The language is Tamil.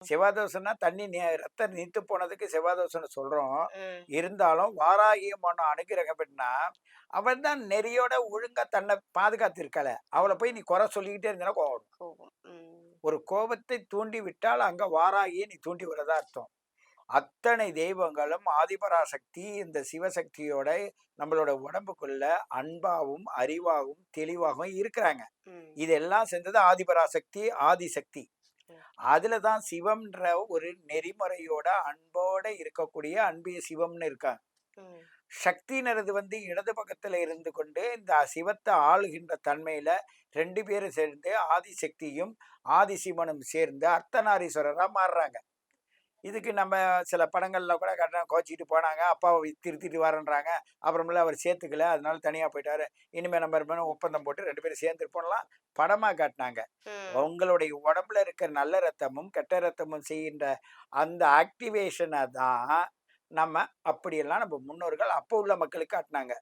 செவ்வாதோஷம்னா தண்ணி ரத்தம் நீத்து போனதுக்கு செவ்வாதோஷம்னு சொல்றோம். ம். இருந்தாலும் வாராகி அம்மன் அனுகிரகம் பெற்றா, அவள் தான் நெறியோட ஒழுங்கா தன்னை பாதுகாத்திருக்காளே. அவள போய் நீ குறை சொல்லிக்கிட்டே இருந்தீன்னா கோவம் வரும். கோபம். ம். ஒரு கோபத்தை தூண்டி விட்டால் அங்க வாராகியை நீ தூண்டி விடுறதா அர்த்தம். அத்தனை தெய்வங்களும் ஆதிபராசக்தி இந்த சிவசக்தியோட நம்மளோட உடம்புக்குள்ள அன்பாவும், அறிவாகவும், தெளிவாகவும் இருக்கிறாங்க. ம். இதெல்லாம் செஞ்சது ஆதிபராசக்தி, ஆதிசக்தி. ம். அதுல தான் சிவம்ன்ற ஒரு நெறிமுறையோட அன்போட இருக்கக்கூடிய அன்பே சிவம்னு இருக்காங்க. ம். சக்திங்கிறது இடது பக்கத்துல இருந்து கொண்டு இந்த சிவத்த ஆளுகின்ற தன்மையில 2 பேரும் சேர்ந்து ஆதிசக்தியும், ஆதிசிவனும் சேர்ந்து அர்த்தநாரீஸ்வரரா மாறுறாங்க. இதுக்கு நம்ம சில படங்கள்ல கூட காட்டுறாங்க. கோச்சிக்கிட்டு போனாங்க. அப்பாவ திருத்திட்டு வரேன்றாங்க. அப்புறமேல அவர் சேர்த்துக்கல. அதனால தனியா போயிட்டாரு. இனிமே நம்ம 2 பேரும் ஒப்பந்தம் போட்டு 2 பேரும் சேர்ந்து இருப்போம்லாம் படமா காட்டுனாங்க. ம். உங்களுடைய உடம்புல இருக்க நல்ல ரத்தமும், கெட்ட ரத்தமும் செய்கின்ற அந்த ஆக்டிவேஷன தான் நம்ம அப்படியெல்லாம் நம்ம முன்னோர்கள் அப்போ உள்ள மக்களுக்கு காட்டுனாங்க.